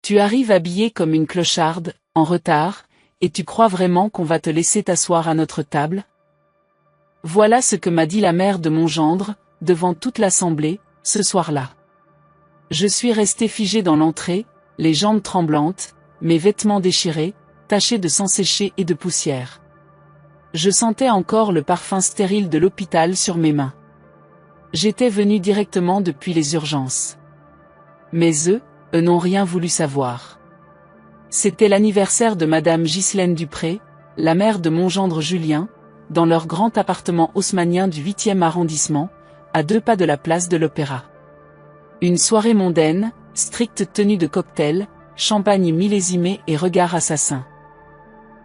Tu arrives habillée comme une clocharde, en retard, et tu crois vraiment qu'on va te laisser t'asseoir à notre table? Voilà ce que m'a dit la mère de mon gendre, devant toute l'assemblée, ce soir-là. Je suis restée figée dans l'entrée, les jambes tremblantes, mes vêtements déchirés, tachés de sang séché et de poussière. Je sentais encore le parfum stérile de l'hôpital sur mes mains. J'étais venue directement depuis les urgences. Mais eux n'ont rien voulu savoir. C'était l'anniversaire de Madame Ghislaine Dupré, la mère de mon gendre Julien, dans leur grand appartement haussmannien du 8e arrondissement, à 2 pas de la place de l'Opéra. Une soirée mondaine, stricte tenue de cocktail, champagne millésimé et regard assassin.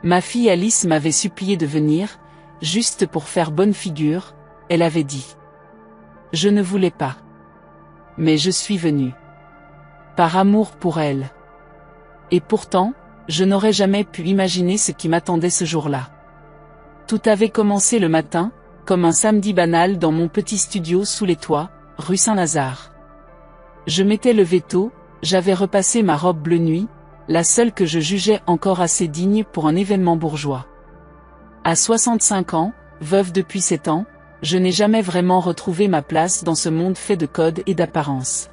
Ma fille Alice m'avait supplié de venir, juste pour faire bonne figure, elle avait dit. Je ne voulais pas. Mais je suis venue. Par amour pour elle. Et pourtant, je n'aurais jamais pu imaginer ce qui m'attendait ce jour-là. Tout avait commencé le matin, comme un samedi banal dans mon petit studio sous les toits, rue Saint-Lazare. Je m'étais levée tôt, j'avais repassé ma robe bleu nuit, la seule que je jugeais encore assez digne pour un événement bourgeois. À 65 ans, veuve depuis 7 ans, je n'ai jamais vraiment retrouvé ma place dans ce monde fait de codes et d'apparences.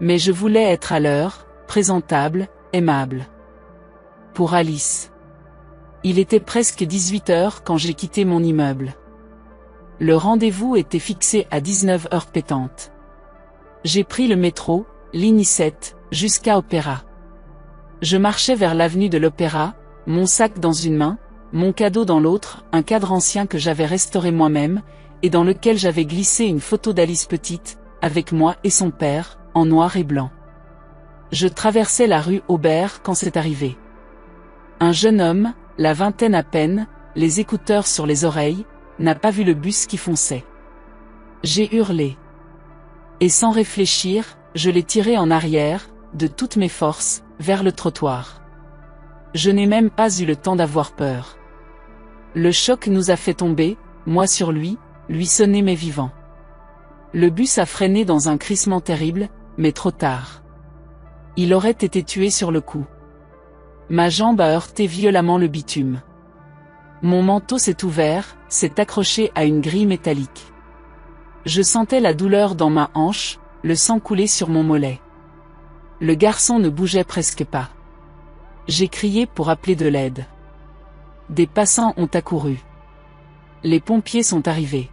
Mais je voulais être à l'heure, présentable, aimable. Pour Alice. Il était presque 18 h quand j'ai quitté mon immeuble. Le rendez-vous était fixé à 19 h pétantes. J'ai pris le métro, ligne 7, jusqu'à Opéra. Je marchais vers l'avenue de l'Opéra, mon sac dans une main, mon cadeau dans l'autre, un cadre ancien que j'avais restauré moi-même, et dans lequel j'avais glissé une photo d'Alice petite, avec moi et son père, en noir et blanc. Je traversais la rue Aubert quand c'est arrivé. Un jeune homme, la vingtaine à peine, les écouteurs sur les oreilles, n'a pas vu le bus qui fonçait. J'ai hurlé. Et sans réfléchir, je l'ai tiré en arrière, de toutes mes forces, vers le trottoir. Je n'ai même pas eu le temps d'avoir peur. Le choc nous a fait tomber, moi sur lui sonner mes vivants. Le bus a freiné dans un crissement terrible, mais trop tard. Il aurait été tué sur le coup. Ma jambe a heurté violemment le bitume. Mon manteau s'est ouvert, s'est accroché à une grille métallique. Je sentais la douleur dans ma hanche, le sang couler sur mon mollet. Le garçon ne bougeait presque pas. J'ai crié pour appeler de l'aide. Des passants ont accouru. Les pompiers sont arrivés.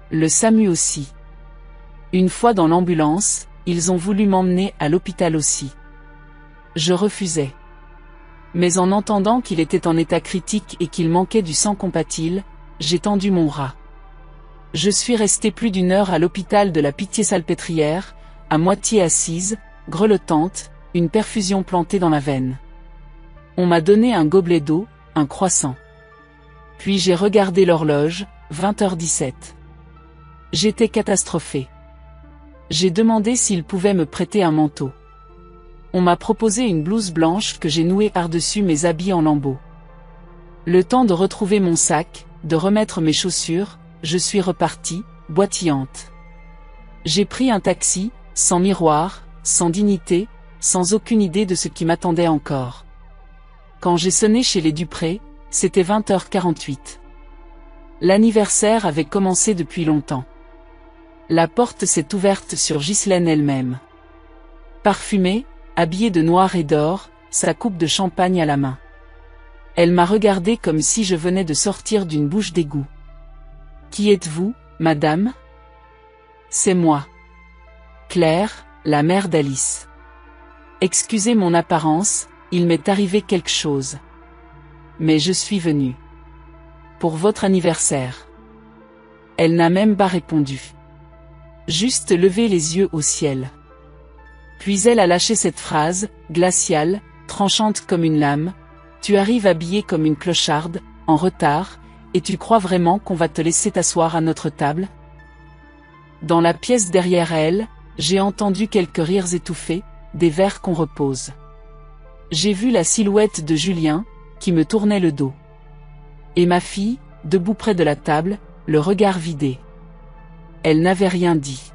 Le SAMU aussi. Une fois dans l'ambulance, ils ont voulu m'emmener à l'hôpital aussi. Je refusais. Mais en entendant qu'il était en état critique et qu'il manquait du sang compatile, j'ai tendu mon bras. Je suis restée plus d'1 heure à l'hôpital de la Pitié-Salpêtrière, à moitié assise, grelottante, une perfusion plantée dans la veine. On m'a donné un gobelet d'eau, un croissant. Puis j'ai regardé l'horloge, 20h17. J'étais catastrophée. J'ai demandé s'il pouvait me prêter un manteau. On m'a proposé une blouse blanche que j'ai nouée par-dessus mes habits en lambeaux. Le temps de retrouver mon sac, de remettre mes chaussures, je suis repartie, boitillante. J'ai pris un taxi, sans miroir, sans dignité, sans aucune idée de ce qui m'attendait encore. Quand j'ai sonné chez les Dupré, c'était 20h48. L'anniversaire avait commencé depuis longtemps. La porte s'est ouverte sur Ghislaine elle-même. Parfumée, habillée de noir et d'or, sa coupe de champagne à la main. Elle m'a regardée comme si je venais de sortir d'une bouche d'égout. « Qui êtes-vous, madame ?»« C'est moi. Claire, la mère d'Alice. Excusez mon apparence, il m'est arrivé quelque chose. Mais je suis venue. Pour votre anniversaire. » Elle n'a même pas répondu. Juste levé les yeux au ciel. Puis elle a lâché cette phrase, glaciale, tranchante comme une lame. « Tu arrives habillée comme une clocharde, en retard, et tu crois vraiment qu'on va te laisser t'asseoir à notre table ?» Dans la pièce derrière elle, j'ai entendu quelques rires étouffés, des verres qu'on repose. J'ai vu la silhouette de Julien, qui me tournait le dos. Et ma fille, debout près de la table, le regard vidé. Elle n'avait rien dit.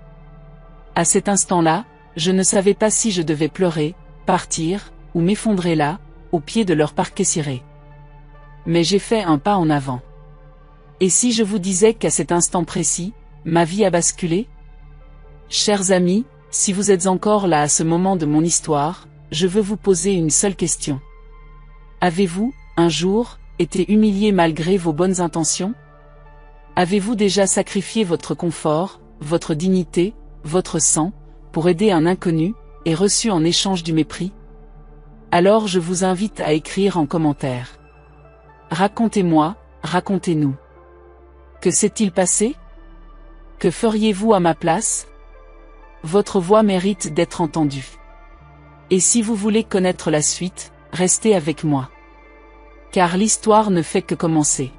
À cet instant-là, je ne savais pas si je devais pleurer, partir, ou m'effondrer là, au pied de leur parquet ciré. Mais j'ai fait un pas en avant. Et si je vous disais qu'à cet instant précis, ma vie a basculé? Chers amis, si vous êtes encore là à ce moment de mon histoire, je veux vous poser une seule question. Avez-vous, un jour, été humilié malgré vos bonnes intentions? Avez-vous déjà sacrifié votre confort, votre dignité, votre sang, pour aider un inconnu, et reçu en échange du mépris? Alors je vous invite à écrire en commentaire. Racontez-moi, racontez-nous. Que s'est-il passé? Que feriez-vous à ma place? Votre voix mérite d'être entendue. Et si vous voulez connaître la suite, restez avec moi. Car l'histoire ne fait que commencer.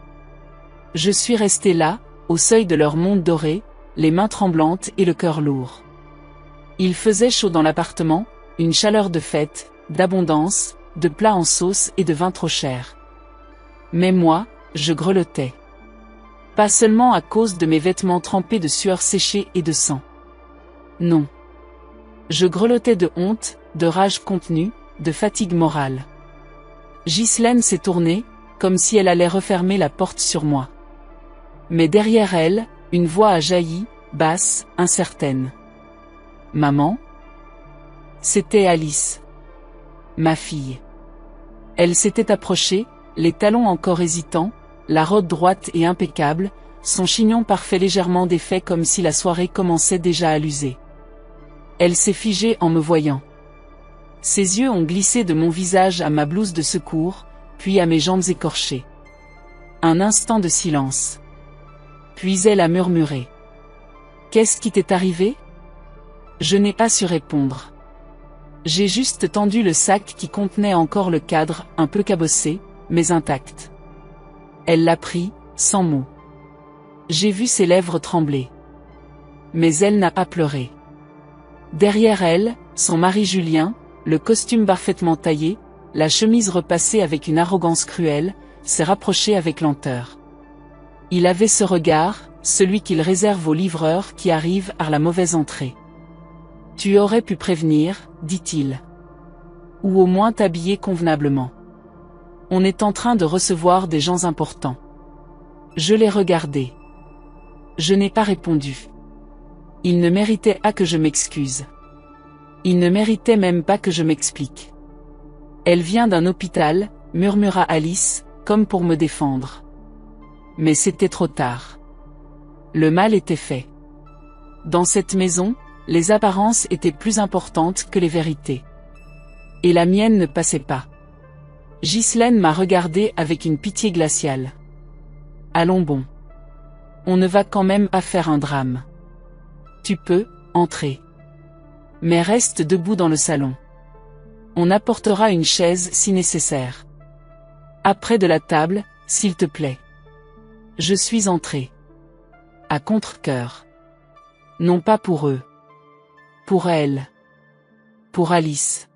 Je suis resté là, au seuil de leur monde doré, les mains tremblantes et le cœur lourd. Il faisait chaud dans l'appartement, une chaleur de fête, d'abondance, de plats en sauce et de vin trop cher. Mais moi, je grelottais. Pas seulement à cause de mes vêtements trempés de sueur séchée et de sang. Non. Je grelottais de honte, de rage contenue, de fatigue morale. Ghislaine s'est tournée, comme si elle allait refermer la porte sur moi. Mais derrière elle, une voix a jailli, basse, incertaine. Maman? C'était Alice. Ma fille. Elle s'était approchée, les talons encore hésitants, la robe droite et impeccable, son chignon parfait légèrement défait comme si la soirée commençait déjà à l'user. Elle s'est figée en me voyant. Ses yeux ont glissé de mon visage à ma blouse de secours, puis à mes jambes écorchées. Un instant de silence. Puis elle a murmuré. Qu'est-ce qui t'est arrivé? Je n'ai pas su répondre. J'ai juste tendu le sac qui contenait encore le cadre, un peu cabossé, mais intact. Elle l'a pris, sans mots. J'ai vu ses lèvres trembler. Mais elle n'a pas pleuré. Derrière elle, son mari Julien, le costume parfaitement taillé, la chemise repassée avec une arrogance cruelle, s'est rapproché avec lenteur. Il avait ce regard, celui qu'il réserve aux livreurs qui arrivent à la mauvaise entrée. Tu aurais pu prévenir, dit-il. Ou au moins t'habiller convenablement. On est en train de recevoir des gens importants. Je l'ai regardé. Je n'ai pas répondu. Il ne méritait pas que je m'excuse. Il ne méritait même pas que je m'explique. Elle vient d'un hôpital, murmura Alice, comme pour me défendre. Mais c'était trop tard. Le mal était fait. Dans cette maison, les apparences étaient plus importantes que les vérités. Et la mienne ne passait pas. Ghislaine m'a regardé avec une pitié glaciale. Allons bon. On ne va quand même pas faire un drame. Tu peux, entrer. Mais reste debout dans le salon. On apportera une chaise si nécessaire. Après de la table, s'il te plaît. Je suis entrée. À contre-cœur. Non pas pour eux. Pour elle. Pour Alice.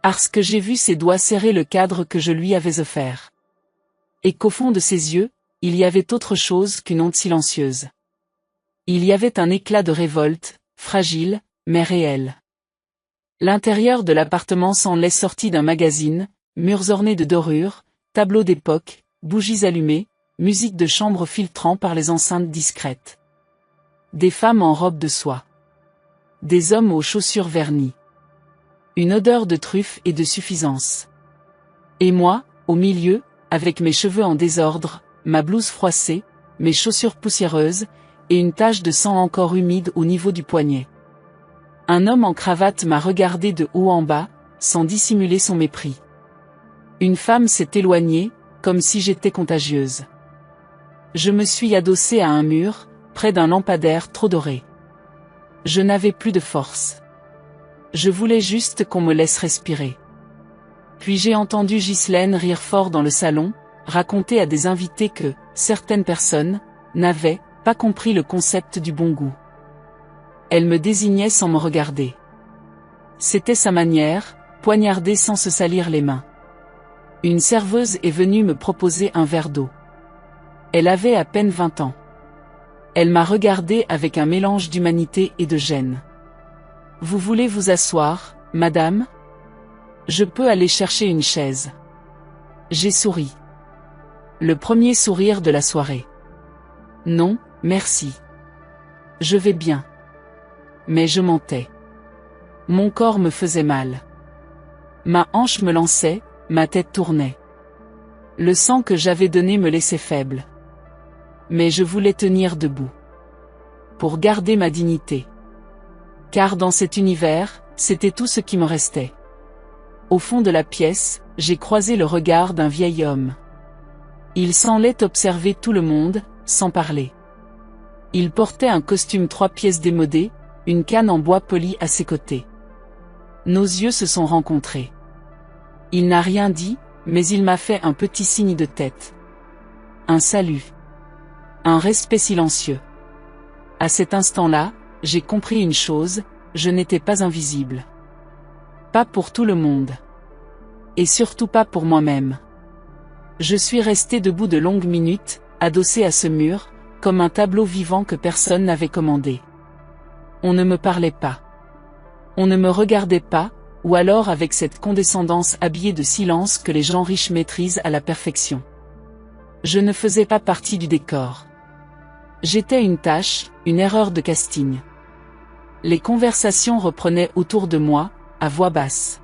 Parce que j'ai vu ses doigts serrer le cadre que je lui avais offert. Et qu'au fond de ses yeux, il y avait autre chose qu'une honte silencieuse. Il y avait un éclat de révolte, fragile, mais réel. L'intérieur de l'appartement semblait sorti d'un magazine, murs ornés de dorures, tableaux d'époque, bougies allumées, musique de chambre filtrant par les enceintes discrètes. Des femmes en robe de soie. Des hommes aux chaussures vernies. Une odeur de truffe et de suffisance. Et moi, au milieu, avec mes cheveux en désordre, ma blouse froissée, mes chaussures poussiéreuses, et une tache de sang encore humide au niveau du poignet. Un homme en cravate m'a regardé de haut en bas, sans dissimuler son mépris. Une femme s'est éloignée, comme si j'étais contagieuse. Je me suis adossée à un mur, près d'un lampadaire trop doré. Je n'avais plus de force. Je voulais juste qu'on me laisse respirer. Puis j'ai entendu Ghislaine rire fort dans le salon, raconter à des invités que certaines personnes n'avaient pas compris le concept du bon goût. Elle me désignait sans me regarder. C'était sa manière, poignarder sans se salir les mains. Une serveuse est venue me proposer un verre d'eau. Elle avait à peine 20 ans. Elle m'a regardé avec un mélange d'humanité et de gêne. Vous voulez vous asseoir, madame? Je peux aller chercher une chaise. J'ai souri. Le premier sourire de la soirée. Non, merci. Je vais bien. Mais je mentais. Mon corps me faisait mal. Ma hanche me lançait, ma tête tournait. Le sang que j'avais donné me laissait faible. Mais je voulais tenir debout. Pour garder ma dignité. Car dans cet univers, c'était tout ce qui me restait. Au fond de la pièce, j'ai croisé le regard d'un vieil homme. Il semblait observer tout le monde, sans parler. Il portait un costume 3 pièces démodé, une canne en bois poli à ses côtés. Nos yeux se sont rencontrés. Il n'a rien dit, mais il m'a fait un petit signe de tête. Un salut. Un respect silencieux. À cet instant-là, j'ai compris une chose, je n'étais pas invisible. Pas pour tout le monde. Et surtout pas pour moi-même. Je suis resté debout de longues minutes, adossé à ce mur, comme un tableau vivant que personne n'avait commandé. On ne me parlait pas. On ne me regardait pas, ou alors avec cette condescendance habillée de silence que les gens riches maîtrisent à la perfection. Je ne faisais pas partie du décor. J'étais une tâche, une erreur de casting. Les conversations reprenaient autour de moi, à voix basse.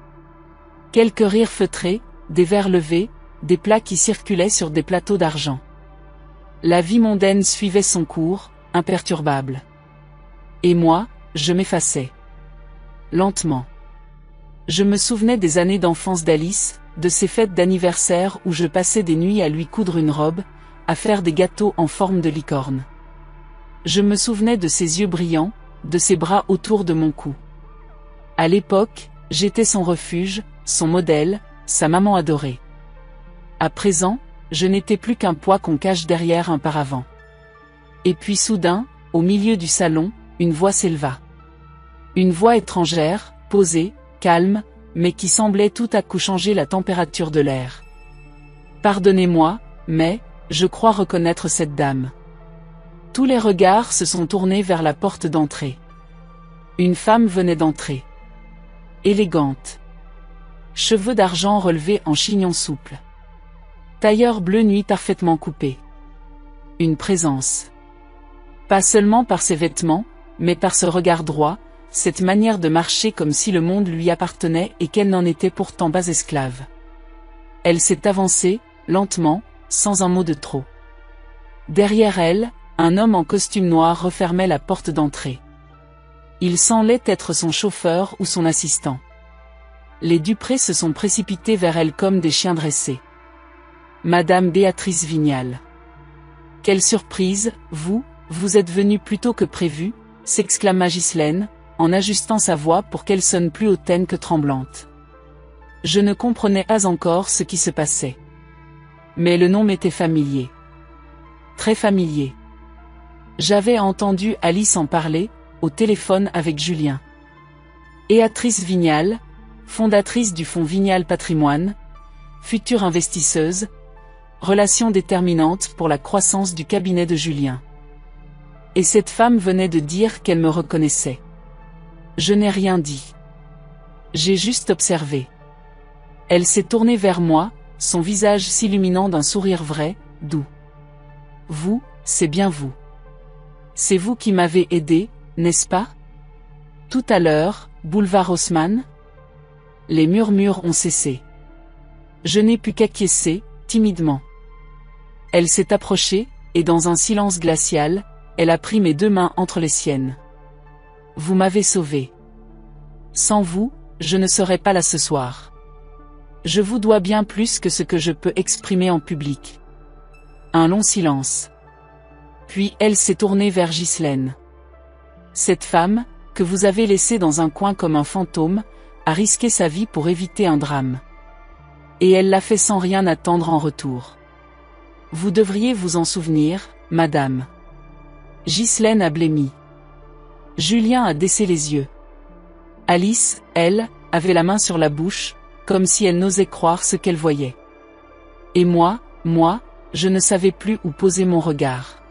Quelques rires feutrés, des verres levés, des plats qui circulaient sur des plateaux d'argent. La vie mondaine suivait son cours, imperturbable. Et moi, je m'effaçais. Lentement. Je me souvenais des années d'enfance d'Alice, de ces fêtes d'anniversaire où je passais des nuits à lui coudre une robe, à faire des gâteaux en forme de licorne. Je me souvenais de ses yeux brillants, de ses bras autour de mon cou. À l'époque, j'étais son refuge, son modèle, sa maman adorée. À présent, je n'étais plus qu'un poids qu'on cache derrière un paravent. Et puis soudain, au milieu du salon, une voix s'éleva. Une voix étrangère, posée, calme, mais qui semblait tout à coup changer la température de l'air. Pardonnez-moi, mais, je crois reconnaître cette dame. Tous les regards se sont tournés vers la porte d'entrée. Une femme venait d'entrer. Élégante. Cheveux d'argent relevés en chignon souple. Tailleur bleu nuit parfaitement coupé. Une présence. Pas seulement par ses vêtements, mais par ce regard droit, cette manière de marcher comme si le monde lui appartenait et qu'elle n'en était pourtant pas esclave. Elle s'est avancée, lentement, sans un mot de trop. Derrière elle, un homme en costume noir refermait la porte d'entrée. Il semblait être son chauffeur ou son assistant. Les Dupré se sont précipités vers elle comme des chiens dressés. Madame Béatrice Vignal. Quelle surprise, vous êtes venue plus tôt que prévu, s'exclama Ghislaine, en ajustant sa voix pour qu'elle sonne plus hautaine que tremblante. Je ne comprenais pas encore ce qui se passait. Mais le nom m'était familier. Très familier. J'avais entendu Alice en parler, au téléphone avec Julien. Béatrice Vignal, fondatrice du fonds Vignal Patrimoine, future investisseuse, relation déterminante pour la croissance du cabinet de Julien. Et cette femme venait de dire qu'elle me reconnaissait. Je n'ai rien dit. J'ai juste observé. Elle s'est tournée vers moi, son visage s'illuminant d'un sourire vrai, doux. Vous, c'est bien vous. C'est vous qui m'avez aidé, n'est-ce pas? Tout à l'heure, boulevard Haussmann? Les murmures ont cessé. Je n'ai pu qu'acquiescer, timidement. Elle s'est approchée, et dans un silence glacial, elle a pris mes 2 mains entre les siennes. Vous m'avez sauvé. Sans vous, je ne serais pas là ce soir. Je vous dois bien plus que ce que je peux exprimer en public. Un long silence. Puis elle s'est tournée vers Ghislaine. Cette femme, que vous avez laissée dans un coin comme un fantôme, a risqué sa vie pour éviter un drame. Et elle l'a fait sans rien attendre en retour. Vous devriez vous en souvenir, madame. Ghislaine a blêmi. Julien a baissé les yeux. Alice, elle, avait la main sur la bouche, comme si elle n'osait croire ce qu'elle voyait. Et moi, je ne savais plus où poser mon regard.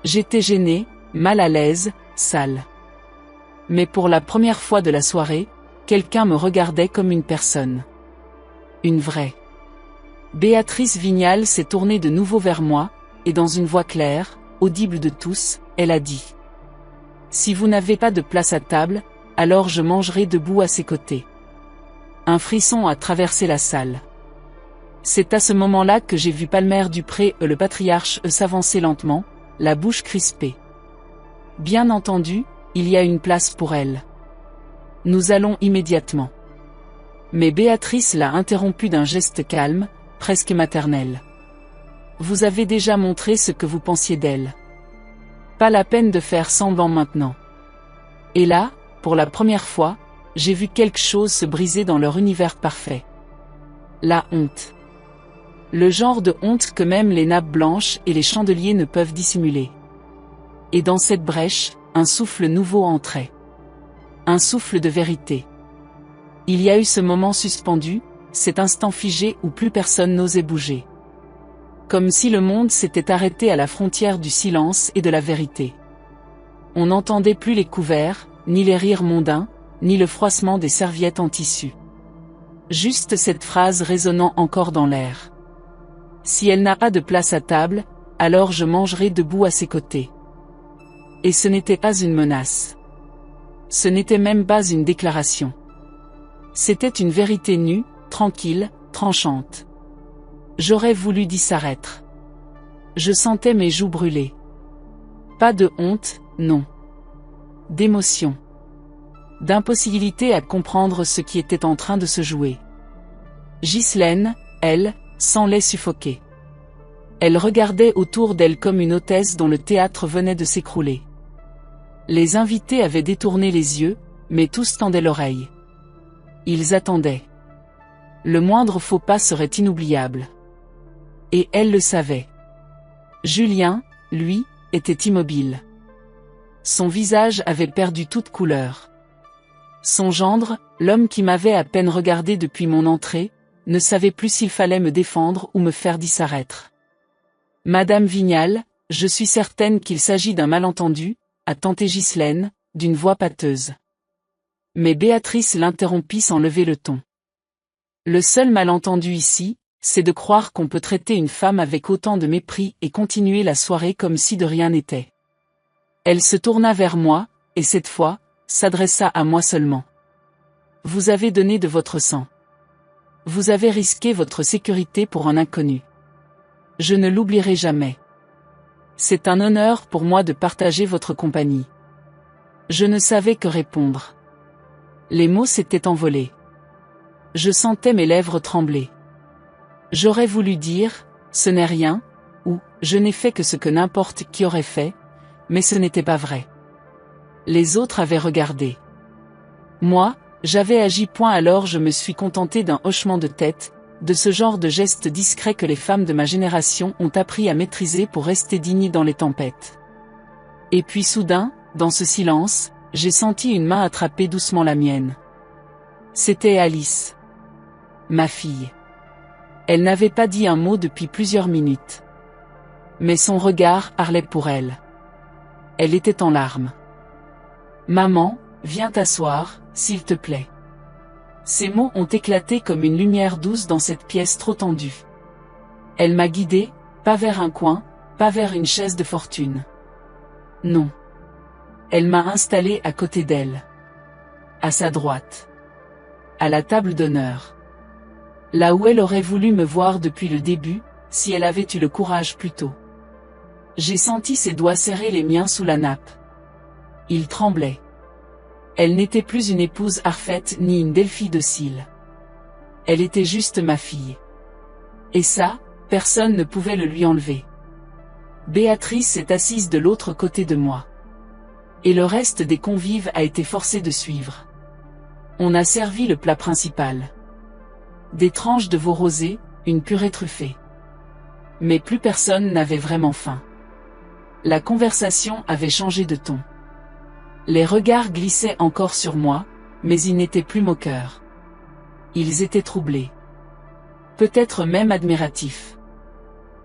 J'étais gêné, mal à l'aise, sale. Mais pour la première fois de la soirée, quelqu'un me regardait comme une personne. Une vraie. Béatrice Vignal s'est tournée de nouveau vers moi, et dans une voix claire, audible de tous, elle a dit. Si vous n'avez pas de place à table, alors je mangerai debout à ses côtés. Un frisson a traversé la salle. C'est à ce moment-là que j'ai vu Palmer Dupré le patriarche s'avancer lentement, la bouche crispée. Bien entendu, il y a une place pour elle. Nous allons immédiatement. Mais Béatrice l'a interrompu d'un geste calme, presque maternel. Vous avez déjà montré ce que vous pensiez d'elle. Pas la peine de faire semblant maintenant. Et là, pour la première fois, j'ai vu quelque chose se briser dans leur univers parfait. La honte. Le genre de honte que même les nappes blanches et les chandeliers ne peuvent dissimuler. Et dans cette brèche, un souffle nouveau entrait. Un souffle de vérité. Il y a eu ce moment suspendu, cet instant figé où plus personne n'osait bouger. Comme si le monde s'était arrêté à la frontière du silence et de la vérité. On n'entendait plus les couverts, ni les rires mondains, ni le froissement des serviettes en tissu. Juste cette phrase résonnant encore dans l'air. Si elle n'a pas de place à table, alors je mangerai debout à ses côtés. Et ce n'était pas une menace. Ce n'était même pas une déclaration. C'était une vérité nue, tranquille, tranchante. J'aurais voulu disparaître. Je sentais mes joues brûler. Pas de honte, non. D'émotion. D'impossibilité à comprendre ce qui était en train de se jouer. Ghislaine, elle, semblait suffoquer. Elle regardait autour d'elle comme une hôtesse dont le théâtre venait de s'écrouler. Les invités avaient détourné les yeux, mais tous tendaient l'oreille. Ils attendaient. Le moindre faux pas serait inoubliable. Et elle le savait. Julien, lui, était immobile. Son visage avait perdu toute couleur. Son gendre, l'homme qui m'avait à peine regardé depuis mon entrée, ne savait plus s'il fallait me défendre ou me faire disparaître. Madame Vignal, je suis certaine qu'il s'agit d'un malentendu, a tenté Ghislaine, d'une voix pâteuse. Mais Béatrice l'interrompit sans lever le ton. Le seul malentendu ici, c'est de croire qu'on peut traiter une femme avec autant de mépris et continuer la soirée comme si de rien n'était. Elle se tourna vers moi, et cette fois, s'adressa à moi seulement. Vous avez donné de votre sang. Vous avez risqué votre sécurité pour un inconnu. Je ne l'oublierai jamais. C'est un honneur pour moi de partager votre compagnie. Je ne savais que répondre. Les mots s'étaient envolés. Je sentais mes lèvres trembler. J'aurais voulu dire, ce n'est rien, ou, je n'ai fait que ce que n'importe qui aurait fait, mais ce n'était pas vrai. Les autres avaient regardé. Moi, j'avais agi point alors je me suis contenté d'un hochement de tête, de ce genre de geste discret que les femmes de ma génération ont appris à maîtriser pour rester dignes dans les tempêtes. Et puis soudain, dans ce silence, j'ai senti une main attraper doucement la mienne. C'était Alice. Ma fille. Elle n'avait pas dit un mot depuis plusieurs minutes. Mais son regard parlait pour elle. Elle était en larmes. Maman, viens t'asseoir, s'il te plaît. Ces mots ont éclaté comme une lumière douce dans cette pièce trop tendue. Elle m'a guidée, pas vers un coin, pas vers une chaise de fortune. Non. Elle m'a installé à côté d'elle. À sa droite. À la table d'honneur. Là où elle aurait voulu me voir depuis le début, si elle avait eu le courage plus tôt. J'ai senti ses doigts serrer les miens sous la nappe. Il tremblait. Elle n'était plus une épouse parfaite ni une Delphi docile. Elle était juste ma fille. Et ça, personne ne pouvait le lui enlever. Béatrice est assise de l'autre côté de moi. Et le reste des convives a été forcé de suivre. On a servi le plat principal. Des tranches de veau rosé, une purée truffée. Mais plus personne n'avait vraiment faim. La conversation avait changé de ton. Les regards glissaient encore sur moi, mais ils n'étaient plus moqueurs. Ils étaient troublés. Peut-être même admiratifs.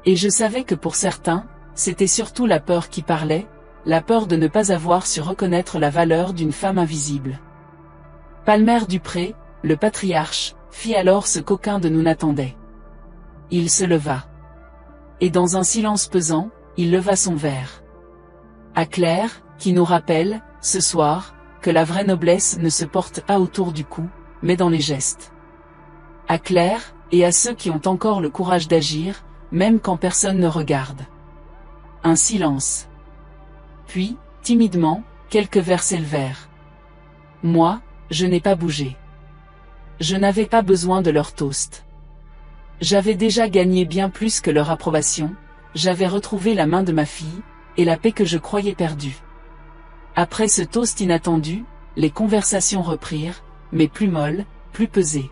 Et je savais que pour certains, c'était surtout la peur qui parlait, la peur de ne pas avoir su reconnaître la valeur d'une femme invisible. Palmer Dupré, le patriarche, fit alors ce qu'aucun de nous n'attendait. Il se leva. Et dans un silence pesant, il leva son verre. À Claire, qui nous rappelle, ce soir, que la vraie noblesse ne se porte pas autour du cou, mais dans les gestes. À Claire, et à ceux qui ont encore le courage d'agir, même quand personne ne regarde. Un silence. Puis, timidement, quelques verres s'élevèrent. Moi, je n'ai pas bougé. Je n'avais pas besoin de leur toast. J'avais déjà gagné bien plus que leur approbation, j'avais retrouvé la main de ma fille, et la paix que je croyais perdue. Après ce toast inattendu, les conversations reprirent, mais plus molles, plus pesées.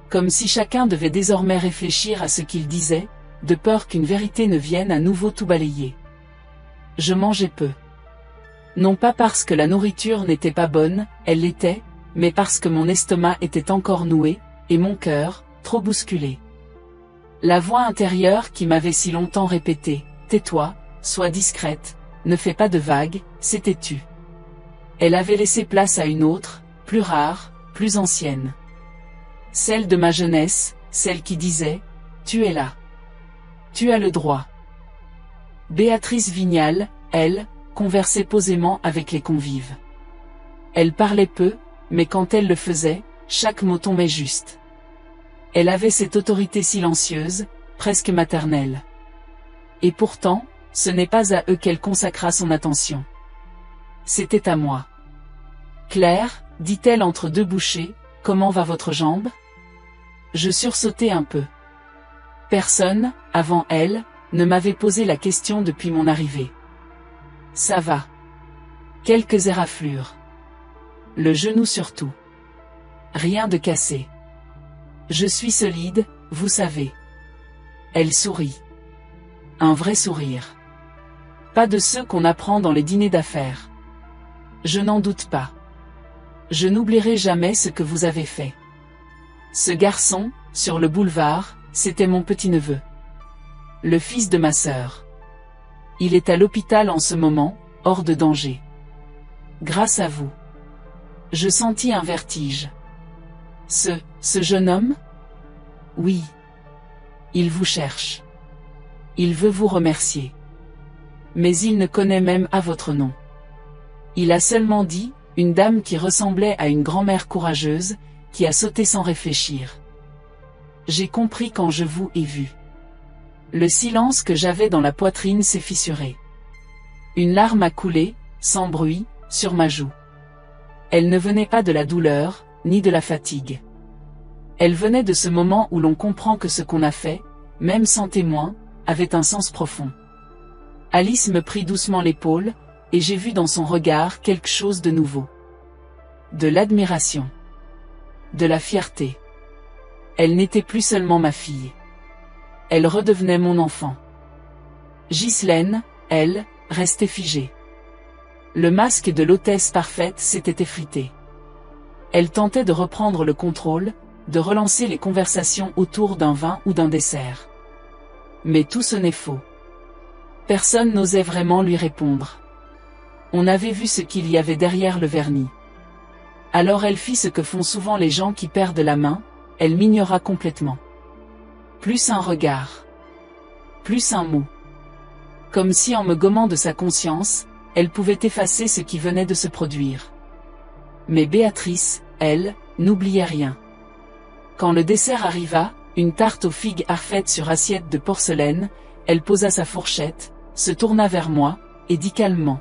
Comme si chacun devait désormais réfléchir à ce qu'il disait, de peur qu'une vérité ne vienne à nouveau tout balayer. Je mangeais peu. Non pas parce que la nourriture n'était pas bonne, elle l'était, mais parce que mon estomac était encore noué, et mon cœur, trop bousculé. La voix intérieure qui m'avait si longtemps répété « Tais-toi, sois discrète, ne fais pas de vagues », s'était tue. Elle avait laissé place à une autre, plus rare, plus ancienne. Celle de ma jeunesse, celle qui disait « Tu es là. Tu as le droit ». Béatrice Vignal, elle, conversait posément avec les convives. Elle parlait peu, mais quand elle le faisait, chaque mot tombait juste. Elle avait cette autorité silencieuse, presque maternelle. Et pourtant, ce n'est pas à eux qu'elle consacra son attention. C'était à moi. « Claire, dit-elle entre deux bouchées, comment va votre jambe ?» Je sursautai un peu. Personne, avant elle, ne m'avait posé la question depuis mon arrivée. « Ça va. » Quelques éraflures. Le genou surtout. Rien de cassé. Je suis solide, vous savez. Elle sourit. Un vrai sourire. Pas de ceux qu'on apprend dans les dîners d'affaires. Je n'en doute pas. Je n'oublierai jamais ce que vous avez fait. Ce garçon, sur le boulevard, c'était mon petit-neveu. Le fils de ma sœur. Il est à l'hôpital en ce moment, hors de danger. Grâce à vous. Je sentis un vertige. Ce jeune homme ? Oui. Il vous cherche. Il veut vous remercier. Mais il ne connaît même pas votre nom. Il a seulement dit, une dame qui ressemblait à une grand-mère courageuse, qui a sauté sans réfléchir. J'ai compris quand je vous ai vu. Le silence que j'avais dans la poitrine s'est fissuré. Une larme a coulé, sans bruit, sur ma joue. Elle ne venait pas de la douleur, ni de la fatigue. Elle venait de ce moment où l'on comprend que ce qu'on a fait, même sans témoin, avait un sens profond. Alice me prit doucement l'épaule, et j'ai vu dans son regard quelque chose de nouveau. De l'admiration. De la fierté. Elle n'était plus seulement ma fille. Elle redevenait mon enfant. Ghislaine, elle, restait figée. Le masque de l'hôtesse parfaite s'était effrité. Elle tentait de reprendre le contrôle, de relancer les conversations autour d'un vin ou d'un dessert. Mais tout sonnait faux. Personne n'osait vraiment lui répondre. On avait vu ce qu'il y avait derrière le vernis. Alors elle fit ce que font souvent les gens qui perdent la main, elle m'ignora complètement. Plus un regard. Plus un mot. Comme si en me gommant de sa conscience, elle pouvait effacer ce qui venait de se produire. Mais Béatrice, elle, n'oubliait rien. Quand le dessert arriva, une tarte aux figues parfaite sur assiette de porcelaine, elle posa sa fourchette, se tourna vers moi, et dit calmement.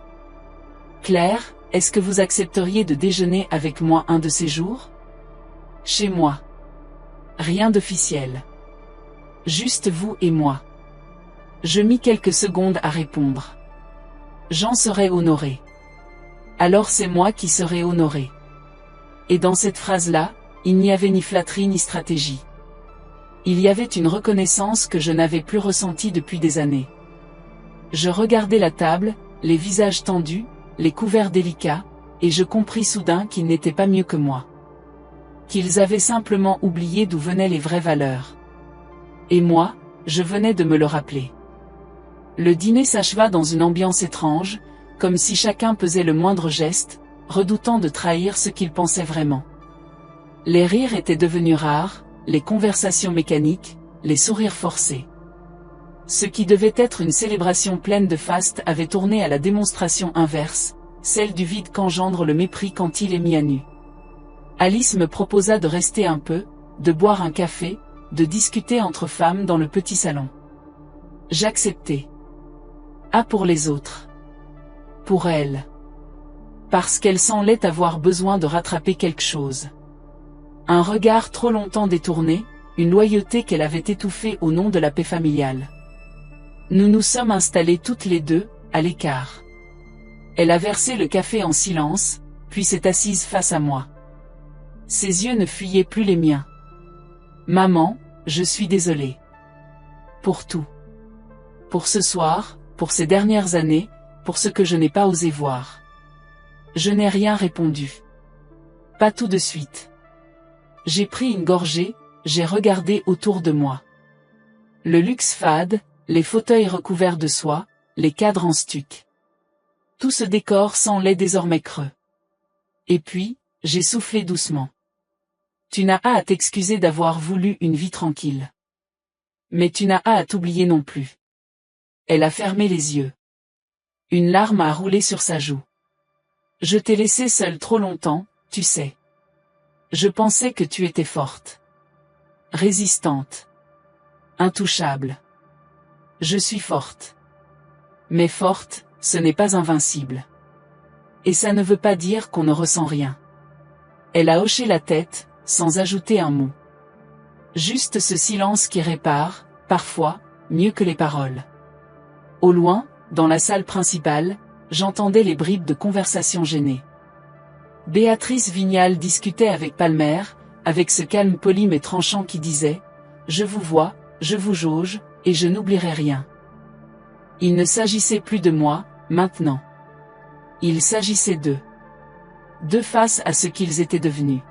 « Claire, est-ce que vous accepteriez de déjeuner avec moi un de ces jours ? Chez moi. Rien d'officiel. Juste vous et moi. » Je mis quelques secondes à répondre. J'en serais honoré. Alors c'est moi qui serais honoré. Et dans cette phrase-là, il n'y avait ni flatterie ni stratégie. Il y avait une reconnaissance que je n'avais plus ressentie depuis des années. Je regardais la table, les visages tendus, les couverts délicats, et je compris soudain qu'ils n'étaient pas mieux que moi. Qu'ils avaient simplement oublié d'où venaient les vraies valeurs. Et moi, je venais de me le rappeler. Le dîner s'acheva dans une ambiance étrange, comme si chacun pesait le moindre geste, redoutant de trahir ce qu'il pensait vraiment. Les rires étaient devenus rares, les conversations mécaniques, les sourires forcés. Ce qui devait être une célébration pleine de faste avait tourné à la démonstration inverse, celle du vide qu'engendre le mépris quand il est mis à nu. Alice me proposa de rester un peu, de boire un café, de discuter entre femmes dans le petit salon. J'acceptai. Ah, pour les autres. Pour elle. Parce qu'elle semblait avoir besoin de rattraper quelque chose. Un regard trop longtemps détourné, une loyauté qu'elle avait étouffée au nom de la paix familiale. Nous nous sommes installés toutes les deux, à l'écart. Elle a versé le café en silence, puis s'est assise face à moi. Ses yeux ne fuyaient plus les miens. Maman, je suis désolée. Pour tout. Pour ce soir, pour ces dernières années, pour ce que je n'ai pas osé voir. Je n'ai rien répondu. Pas tout de suite. J'ai pris une gorgée, j'ai regardé autour de moi. Le luxe fade, les fauteuils recouverts de soie, les cadres en stuc. Tout ce décor semblait désormais creux. Et puis, j'ai soufflé doucement. Tu n'as pas à t'excuser d'avoir voulu une vie tranquille. Mais tu n'as pas à t'oublier non plus. Elle a fermé les yeux. Une larme a roulé sur sa joue. Je t'ai laissée seule trop longtemps, tu sais. Je pensais que tu étais forte. Résistante. Intouchable. Je suis forte. Mais forte, ce n'est pas invincible. Et ça ne veut pas dire qu'on ne ressent rien. Elle a hoché la tête, sans ajouter un mot. Juste ce silence qui répare, parfois, mieux que les paroles. Au loin, dans la salle principale, j'entendais les bribes de conversation gênées. Béatrice Vignal discutait avec Palmer, avec ce calme poli mais tranchant qui disait « Je vous vois, je vous jauge, et je n'oublierai rien. » Il ne s'agissait plus de moi, maintenant. Il s'agissait d'eux. D'eux face à ce qu'ils étaient devenus.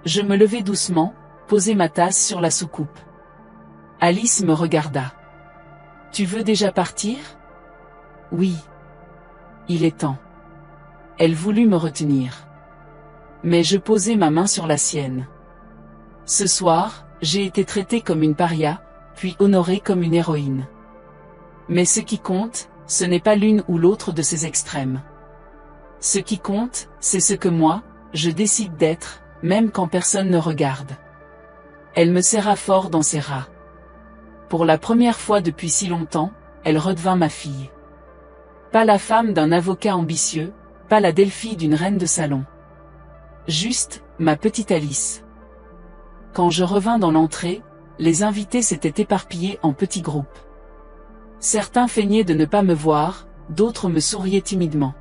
Je me levai doucement, posai ma tasse sur la soucoupe. Alice me regarda. « Tu veux déjà partir ? » « Oui. Il est temps. » Elle voulut me retenir. Mais je posai ma main sur la sienne. Ce soir, j'ai été traitée comme une paria, puis honorée comme une héroïne. Mais ce qui compte, ce n'est pas l'une ou l'autre de ces extrêmes. Ce qui compte, c'est ce que moi, je décide d'être, même quand personne ne regarde. Elle me serra fort dans ses bras. Pour la première fois depuis si longtemps, elle redevint ma fille. Pas la femme d'un avocat ambitieux, pas la Delphi d'une reine de salon. Juste, ma petite Alice. Quand je revins dans l'entrée, les invités s'étaient éparpillés en petits groupes. Certains feignaient de ne pas me voir, d'autres me souriaient timidement.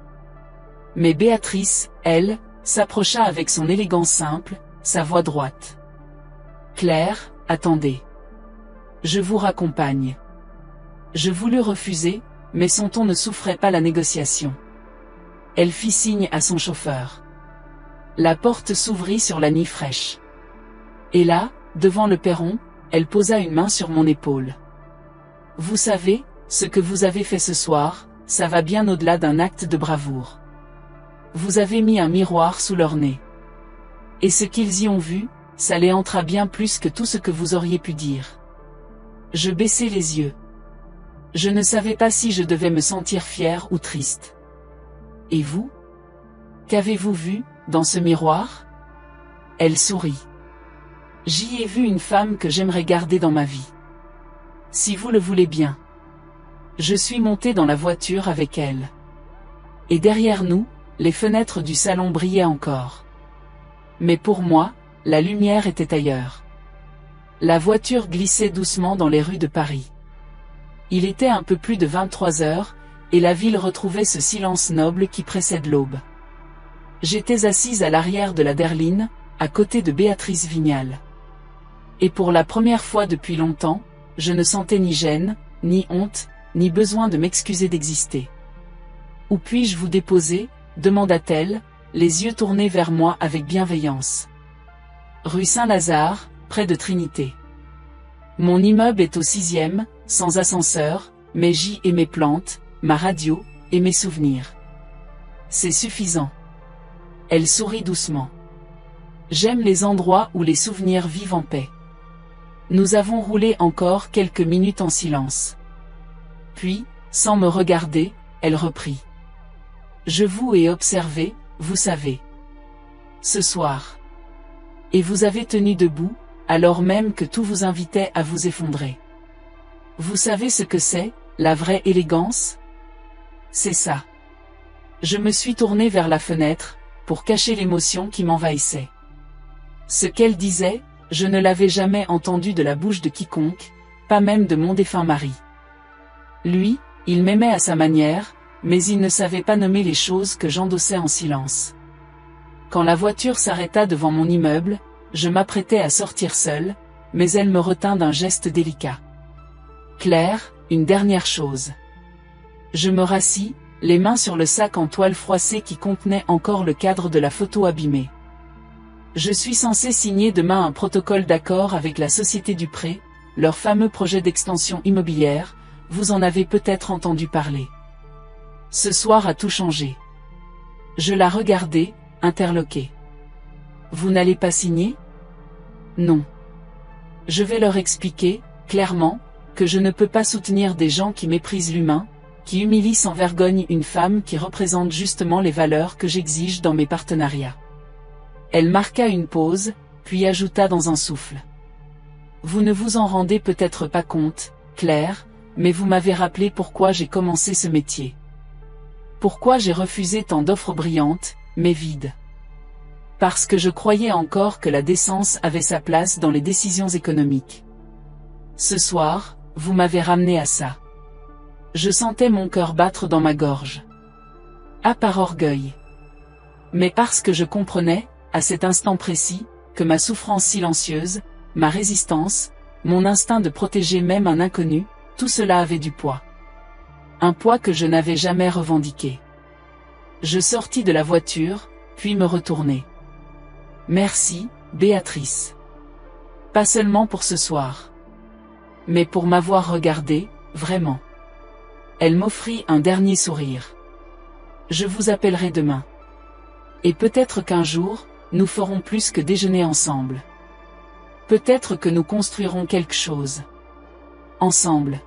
Mais Béatrice, elle, s'approcha avec son élégance simple, sa voix droite. « Claire, attendez. Je vous raccompagne. » Je voulus refuser, mais son ton ne souffrait pas la négociation. Elle fit signe à son chauffeur. La porte s'ouvrit sur la nuit fraîche. Et là, devant le perron, elle posa une main sur mon épaule. « Vous savez, ce que vous avez fait ce soir, ça va bien au-delà d'un acte de bravoure. Vous avez mis un miroir sous leur nez. Et ce qu'ils y ont vu, ça les entra bien plus que tout ce que vous auriez pu dire. » Je baissai les yeux. Je ne savais pas si je devais me sentir fière ou triste. Et vous ? Qu'avez-vous vu, dans ce miroir ? Elle sourit. J'y ai vu une femme que j'aimerais garder dans ma vie. Si vous le voulez bien. Je suis montée dans la voiture avec elle. Et derrière nous, les fenêtres du salon brillaient encore. Mais pour moi, la lumière était ailleurs. La voiture glissait doucement dans les rues de Paris. Il était un peu plus de 23 heures, et la ville retrouvait ce silence noble qui précède l'aube. J'étais assise à l'arrière de la berline, à côté de Béatrice Vignal. Et pour la première fois depuis longtemps, je ne sentais ni gêne, ni honte, ni besoin de m'excuser d'exister. « Où puis-je vous déposer ?» demanda-t-elle, les yeux tournés vers moi avec bienveillance. « Rue Saint-Lazare, près de Trinité. Mon immeuble est au 6e, sans ascenseur, mais j'y ai mes plantes, ma radio, et mes souvenirs. C'est suffisant. » Elle sourit doucement. J'aime les endroits où les souvenirs vivent en paix. Nous avons roulé encore quelques minutes en silence. Puis, sans me regarder, elle reprit. Je vous ai observé, vous savez. Ce soir. Et vous avez tenu debout, alors même que tout vous invitait à vous effondrer. Vous savez ce que c'est, la vraie élégance? C'est ça. Je me suis tournée vers la fenêtre, pour cacher l'émotion qui m'envahissait. Ce qu'elle disait, je ne l'avais jamais entendu de la bouche de quiconque, pas même de mon défunt mari. Lui, il m'aimait à sa manière, mais il ne savait pas nommer les choses que j'endossais en silence. Quand la voiture s'arrêta devant mon immeuble, je m'apprêtais à sortir seule, mais elle me retint d'un geste délicat. Claire, une dernière chose. Je me rassis, les mains sur le sac en toile froissée qui contenait encore le cadre de la photo abîmée. Je suis censé signer demain un protocole d'accord avec la Société du Pré, leur fameux projet d'extension immobilière, vous en avez peut-être entendu parler. Ce soir a tout changé. Je la regardais, interloquée. Vous n'allez pas signer? Non. Je vais leur expliquer, clairement, que je ne peux pas soutenir des gens qui méprisent l'humain, qui humilient sans vergogne une femme qui représente justement les valeurs que j'exige dans mes partenariats. Elle marqua une pause, puis ajouta dans un souffle. Vous ne vous en rendez peut-être pas compte, Claire, mais vous m'avez rappelé pourquoi j'ai commencé ce métier. Pourquoi j'ai refusé tant d'offres brillantes, mais vides. Parce que je croyais encore que la décence avait sa place dans les décisions économiques. Ce soir, vous m'avez ramené à ça. Je sentais mon cœur battre dans ma gorge. Ah, par orgueil. Mais parce que je comprenais, à cet instant précis, que ma souffrance silencieuse, ma résistance, mon instinct de protéger même un inconnu, tout cela avait du poids. Un poids que je n'avais jamais revendiqué. Je sortis de la voiture, puis me retournai. Merci, Béatrice. Pas seulement pour ce soir. Mais pour m'avoir regardé, vraiment. Elle m'offrit un dernier sourire. Je vous appellerai demain. Et peut-être qu'un jour, nous ferons plus que déjeuner ensemble. Peut-être que nous construirons quelque chose. Ensemble.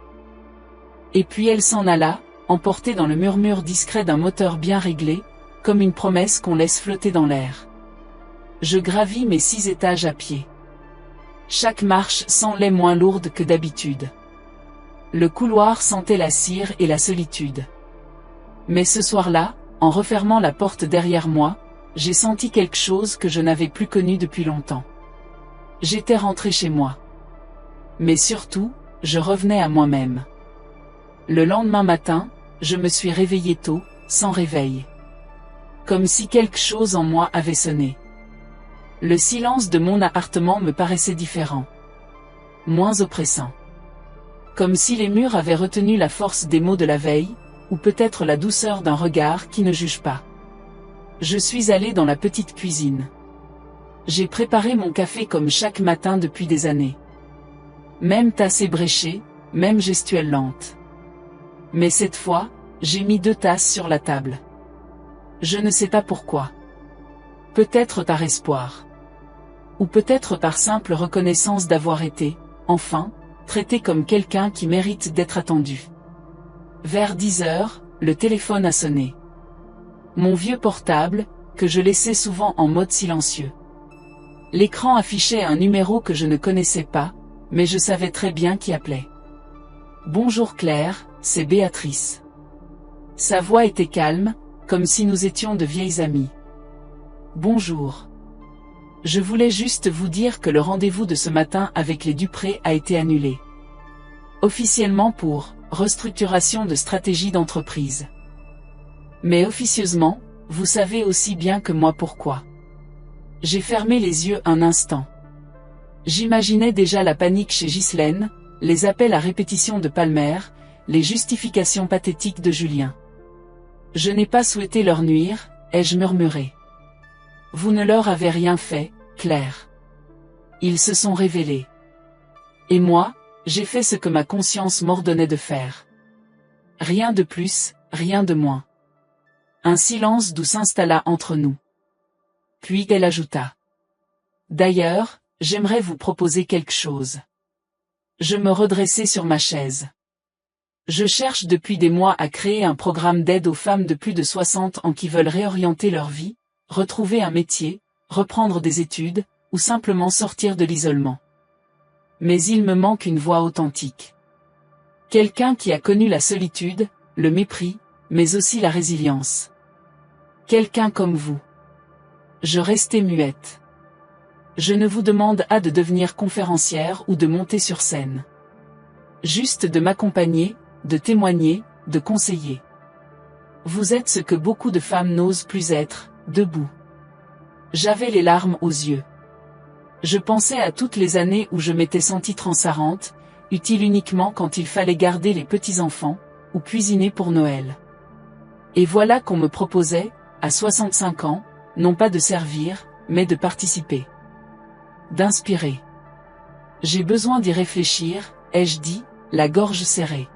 Et puis elle s'en alla, emportée dans le murmure discret d'un moteur bien réglé, comme une promesse qu'on laisse flotter dans l'air. Je gravis mes 6 étages à pied. Chaque marche semblait moins lourde que d'habitude. Le couloir sentait la cire et la solitude. Mais ce soir-là, en refermant la porte derrière moi, j'ai senti quelque chose que je n'avais plus connu depuis longtemps. J'étais rentré chez moi. Mais surtout, je revenais à moi-même. Le lendemain matin, je me suis réveillé tôt, sans réveil. Comme si quelque chose en moi avait sonné. Le silence de mon appartement me paraissait différent. Moins oppressant. Comme si les murs avaient retenu la force des mots de la veille, ou peut-être la douceur d'un regard qui ne juge pas. Je suis allé dans la petite cuisine. J'ai préparé mon café comme chaque matin depuis des années. Même tasse ébréchée, même gestuelle lente. Mais cette fois, j'ai mis 2 tasses sur la table. Je ne sais pas pourquoi. Peut-être par espoir. Ou peut-être par simple reconnaissance d'avoir été, enfin, traité comme quelqu'un qui mérite d'être attendu. Vers 10 heures, le téléphone a sonné. Mon vieux portable, que je laissais souvent en mode silencieux. L'écran affichait un numéro que je ne connaissais pas, mais je savais très bien qui appelait. Bonjour Claire, c'est Béatrice. Sa voix était calme, comme si nous étions de vieilles amies. Bonjour. Je voulais juste vous dire que le rendez-vous de ce matin avec les Dupré a été annulé. Officiellement pour restructuration de stratégie d'entreprise. Mais officieusement, vous savez aussi bien que moi pourquoi. J'ai fermé les yeux un instant. J'imaginais déjà la panique chez Ghislaine, les appels à répétition de Palmer, les justifications pathétiques de Julien. Je n'ai pas souhaité leur nuire, ai-je murmuré. Vous ne leur avez rien fait, Claire. Ils se sont révélés. Et moi, j'ai fait ce que ma conscience m'ordonnait de faire. Rien de plus, rien de moins. Un silence doux s'installa entre nous. Puis elle ajouta. D'ailleurs, j'aimerais vous proposer quelque chose. Je me redressais sur ma chaise. Je cherche depuis des mois à créer un programme d'aide aux femmes de plus de 60 ans qui veulent réorienter leur vie, retrouver un métier, reprendre des études, ou simplement sortir de l'isolement. Mais il me manque une voix authentique. Quelqu'un qui a connu la solitude, le mépris, mais aussi la résilience. Quelqu'un comme vous. Je restais muette. Je ne vous demande pas de devenir conférencière ou de monter sur scène. Juste de m'accompagner, de témoigner, de conseiller. Vous êtes ce que beaucoup de femmes n'osent plus être, debout. J'avais les larmes aux yeux. Je pensais à toutes les années où je m'étais sentie transparente, utile uniquement quand il fallait garder les petits-enfants, ou cuisiner pour Noël. Et voilà qu'on me proposait, à 65 ans, non pas de servir, mais de participer. D'inspirer. J'ai besoin d'y réfléchir, ai-je dit, la gorge serrée.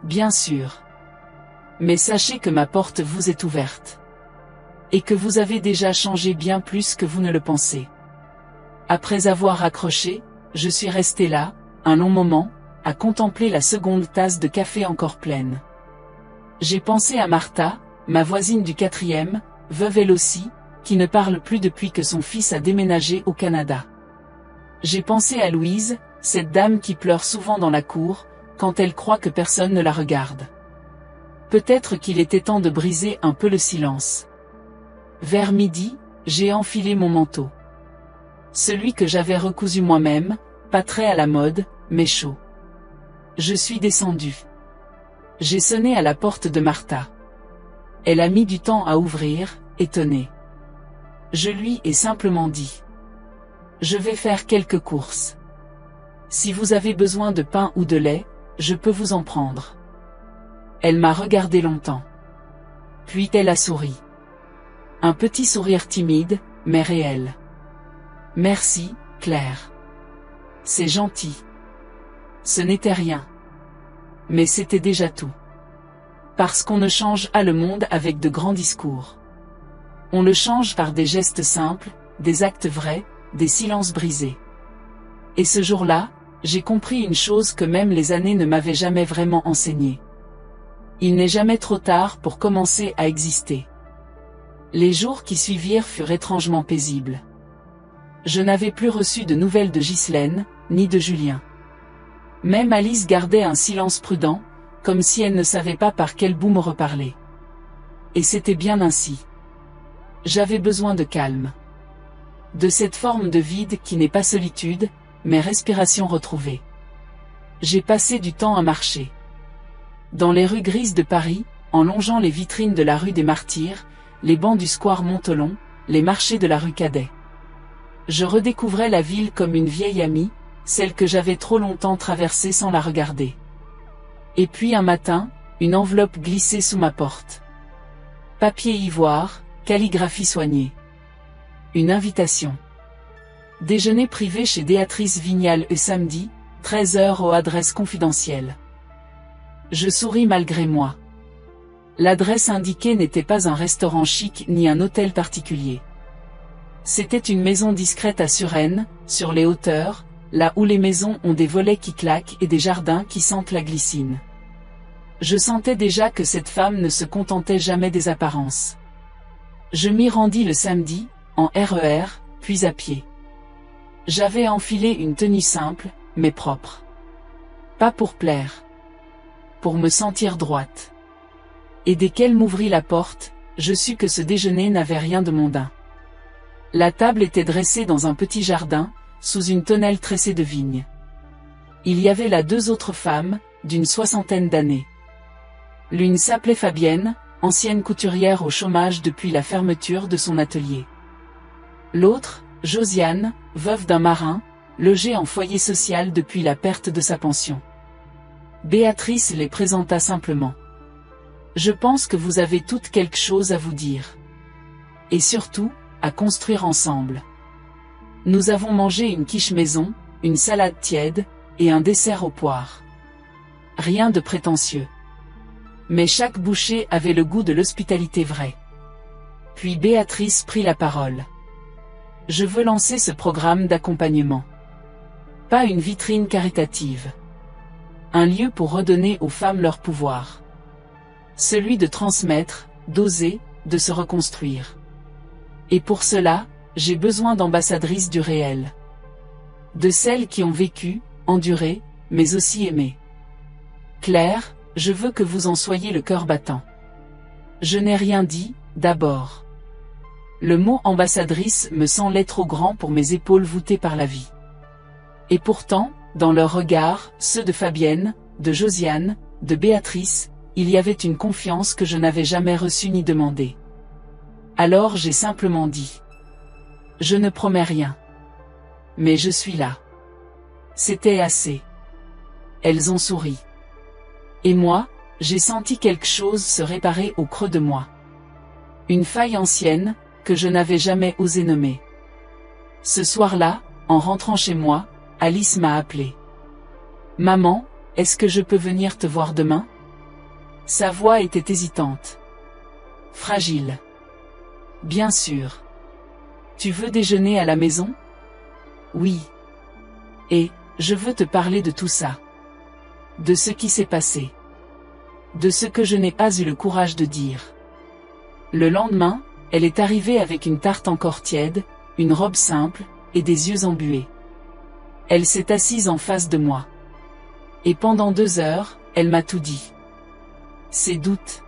Bien sûr. Mais sachez que ma porte vous est ouverte. Et que vous avez déjà changé bien plus que vous ne le pensez. Après avoir accroché, je suis resté là, un long moment, à contempler la seconde tasse de café encore pleine. J'ai pensé à Martha, ma voisine du 4e, veuve elle aussi, qui ne parle plus depuis que son fils a déménagé au Canada. J'ai pensé à Louise, cette dame qui pleure souvent dans la cour, quand elle croit que personne ne la regarde. Peut-être qu'il était temps de briser un peu le silence. Vers midi, j'ai enfilé mon manteau. Celui que j'avais recousu moi-même, pas très à la mode, mais chaud. Je suis descendu. J'ai sonné à la porte de Martha. Elle a mis du temps à ouvrir, étonnée. Je lui ai simplement dit. Je vais faire quelques courses. Si vous avez besoin de pain ou de lait, je peux vous en prendre. Elle m'a regardé longtemps. Puis elle a souri. Un petit sourire timide, mais réel. Merci, Claire. C'est gentil. Ce n'était rien. Mais c'était déjà tout. Parce qu'on ne change pas le monde avec de grands discours. On le change par des gestes simples, des actes vrais, des silences brisés. Et ce jour-là, j'ai compris une chose que même les années ne m'avaient jamais vraiment enseignée. Il n'est jamais trop tard pour commencer à exister. Les jours qui suivirent furent étrangement paisibles. Je n'avais plus reçu de nouvelles de Ghislaine, ni de Julien. Même Alice gardait un silence prudent, comme si elle ne savait pas par quel bout me reparler. Et c'était bien ainsi. J'avais besoin de calme. De cette forme de vide qui n'est pas solitude, mais respiration retrouvée. J'ai passé du temps à marcher. Dans les rues grises de Paris, en longeant les vitrines de la rue des Martyrs, les bancs du square Montholon, les marchés de la rue Cadet. Je redécouvrais la ville comme une vieille amie, celle que j'avais trop longtemps traversée sans la regarder. Et puis un matin, une enveloppe glissée sous ma porte. Papier ivoire, calligraphie soignée. Une invitation. Déjeuner privé chez Béatrice Vignal samedi, 13h aux adresses confidentielles. Je souris malgré moi. L'adresse indiquée n'était pas un restaurant chic ni un hôtel particulier. C'était une maison discrète à Suresnes, sur les hauteurs, là où les maisons ont des volets qui claquent et des jardins qui sentent la glycine. Je sentais déjà que cette femme ne se contentait jamais des apparences. Je m'y rendis le samedi, en RER, puis à pied. J'avais enfilé une tenue simple, mais propre. Pas pour plaire. Pour me sentir droite. Et dès qu'elle m'ouvrit la porte, je sus que ce déjeuner n'avait rien de mondain. La table était dressée dans un petit jardin, sous une tonnelle tressée de vignes. Il y avait là 2 autres femmes, d'une 60aine d'années. L'une s'appelait Fabienne, ancienne couturière au chômage depuis la fermeture de son atelier. L'autre, Josiane, veuve d'un marin, logée en foyer social depuis la perte de sa pension. Béatrice les présenta simplement. Je pense que vous avez toutes quelque chose à vous dire. Et surtout, à construire ensemble. Nous avons mangé une quiche maison, une salade tiède, et un dessert aux poires. Rien de prétentieux. Mais chaque bouchée avait le goût de l'hospitalité vraie. Puis Béatrice prit la parole. Je veux lancer ce programme d'accompagnement. Pas une vitrine caritative. Un lieu pour redonner aux femmes leur pouvoir. Celui de transmettre, d'oser, de se reconstruire. Et pour cela, j'ai besoin d'ambassadrices du réel. De celles qui ont vécu, enduré, mais aussi aimé. Claire, je veux que vous en soyez le cœur battant. Je n'ai rien dit, d'abord. Le mot ambassadrice me semblait trop grand pour mes épaules voûtées par la vie. Et pourtant, dans leurs regards, ceux de Fabienne, de Josiane, de Béatrice, il y avait une confiance que je n'avais jamais reçue ni demandée. Alors j'ai simplement dit. Je ne promets rien. Mais je suis là. C'était assez. Elles ont souri. Et moi, j'ai senti quelque chose se réparer au creux de moi. Une faille ancienne, que je n'avais jamais osé nommer. Ce soir-là, en rentrant chez moi, Alice m'a appelé. « Maman, est-ce que je peux venir te voir demain ?» Sa voix était hésitante. Fragile. « Bien sûr. Tu veux déjeuner à la maison ? » Oui. Et, je veux te parler de tout ça. De ce qui s'est passé. De ce que je n'ai pas eu le courage de dire. Le lendemain, elle est arrivée avec une tarte encore tiède, une robe simple, et des yeux embués. Elle s'est assise en face de moi. Et pendant 2 heures, elle m'a tout dit. Ses doutes.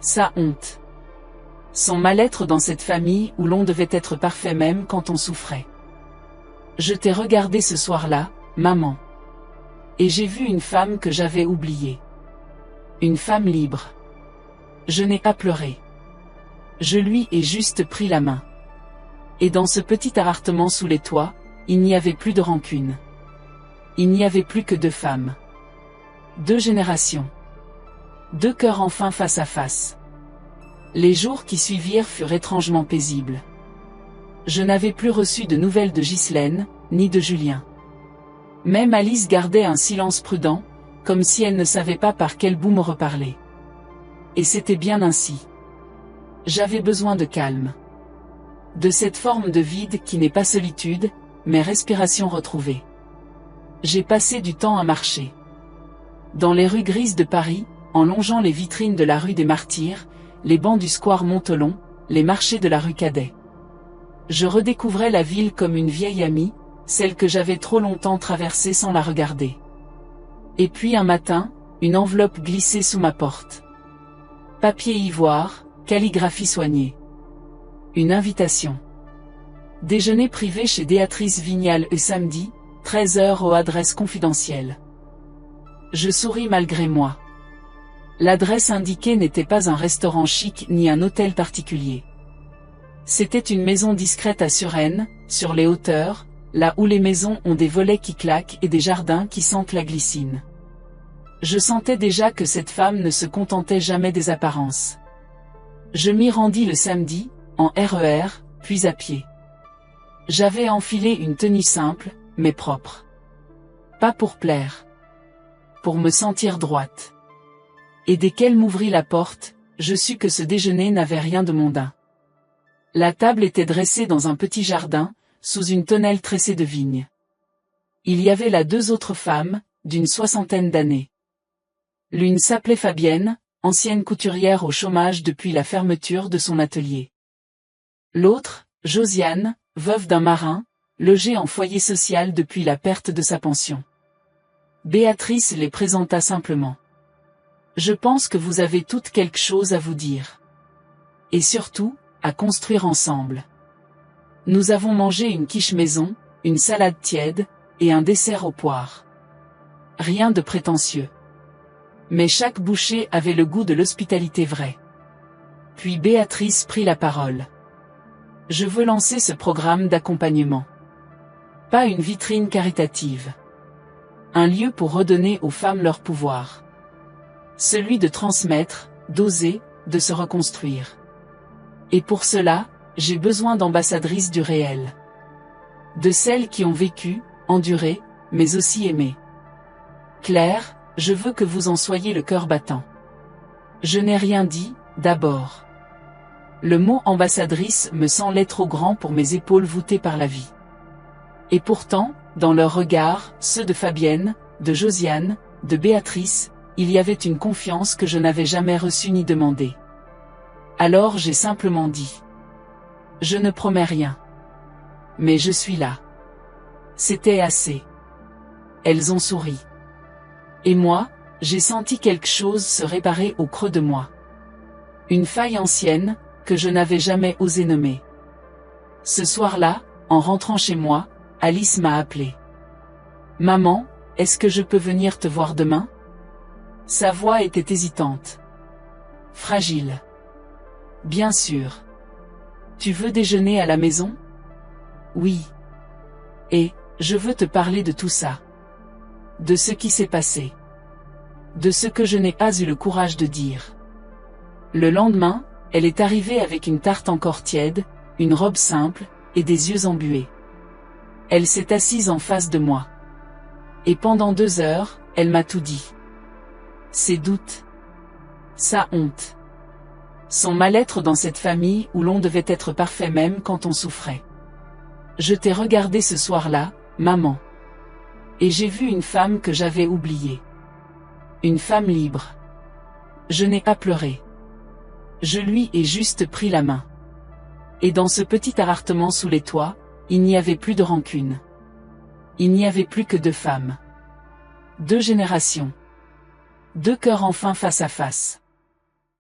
Sa honte. Son mal-être dans cette famille où l'on devait être parfait même quand on souffrait. Je t'ai regardé ce soir-là, maman. Et j'ai vu une femme que j'avais oubliée. Une femme libre. Je n'ai pas pleuré. Je lui ai juste pris la main. Et dans ce petit appartement sous les toits, il n'y avait plus de rancune. Il n'y avait plus que 2 femmes. 2 générations. 2 cœurs enfin face à face. Les jours qui suivirent furent étrangement paisibles. Je n'avais plus reçu de nouvelles de Ghislaine, ni de Julien. Même Alice gardait un silence prudent, comme si elle ne savait pas par quel bout me reparler. Et c'était bien ainsi. J'avais besoin de calme. De cette forme de vide qui n'est pas solitude, mais respiration retrouvée. J'ai passé du temps à marcher. Dans les rues grises de Paris, en longeant les vitrines de la rue des Martyrs, les bancs du square Montholon, les marchés de la rue Cadet. Je redécouvrais la ville comme une vieille amie, celle que j'avais trop longtemps traversée sans la regarder. Et puis un matin, une enveloppe glissée sous ma porte. Papier ivoire, calligraphie soignée. Une invitation. Déjeuner privé chez Béatrice Vignal samedi, 13 h aux adresses confidentielles. Je souris malgré moi. L'adresse indiquée n'était pas un restaurant chic ni un hôtel particulier. C'était une maison discrète à Suresnes, sur les hauteurs, là où les maisons ont des volets qui claquent et des jardins qui sentent la glycine. Je sentais déjà que cette femme ne se contentait jamais des apparences. Je m'y rendis le samedi, en RER, puis à pied. J'avais enfilé une tenue simple, mais propre. Pas pour plaire. Pour me sentir droite. Et dès qu'elle m'ouvrit la porte, je sus que ce déjeuner n'avait rien de mondain. La table était dressée dans un petit jardin, sous une tonnelle tressée de vignes. Il y avait là 2 autres femmes, d'une 60aine d'années. L'une s'appelait Fabienne, ancienne couturière au chômage depuis la fermeture de son atelier. L'autre, Josiane, veuve d'un marin, logée en foyer social depuis la perte de sa pension. Béatrice les présenta simplement. Je pense que vous avez toutes quelque chose à vous dire. Et surtout, à construire ensemble. Nous avons mangé une quiche maison, une salade tiède, et un dessert aux poires. Rien de prétentieux. Mais chaque bouchée avait le goût de l'hospitalité vraie. Puis Béatrice prit la parole. Je veux lancer ce programme d'accompagnement. Pas une vitrine caritative. Un lieu pour redonner aux femmes leur pouvoir. Celui de transmettre, d'oser, de se reconstruire. Et pour cela, j'ai besoin d'ambassadrices du réel. De celles qui ont vécu, enduré, mais aussi aimé. Claire, je veux que vous en soyez le cœur battant. Je n'ai rien dit, d'abord. Le mot ambassadrice me semblait trop grand pour mes épaules voûtées par la vie. Et pourtant, dans leurs regards, ceux de Fabienne, de Josiane, de Béatrice, il y avait une confiance que je n'avais jamais reçue ni demandée. Alors j'ai simplement dit. Je ne promets rien. Mais je suis là. C'était assez. Elles ont souri. Et moi, j'ai senti quelque chose se réparer au creux de moi. Une faille ancienne, que je n'avais jamais osé nommer. Ce soir-là, en rentrant chez moi, Alice m'a appelé. Maman, est-ce que je peux venir te voir demain? Sa voix était hésitante. Fragile. Bien sûr. Tu veux déjeuner à la maison? Oui. Et, je veux te parler de tout ça. De ce qui s'est passé. De ce que je n'ai pas eu le courage de dire. Le lendemain, elle est arrivée avec une tarte encore tiède, une robe simple, et des yeux embués. Elle s'est assise en face de moi. Et pendant 2 heures, elle m'a tout dit. Ses doutes. Sa honte. Son mal-être dans cette famille où l'on devait être parfait même quand on souffrait. Je t'ai regardé ce soir-là, maman. Et j'ai vu une femme que j'avais oubliée. Une femme libre. Je n'ai pas pleuré. Je lui ai juste pris la main. Et dans ce petit appartement sous les toits, il n'y avait plus de rancune. Il n'y avait plus que 2 femmes. 2 générations. 2 cœurs enfin face à face.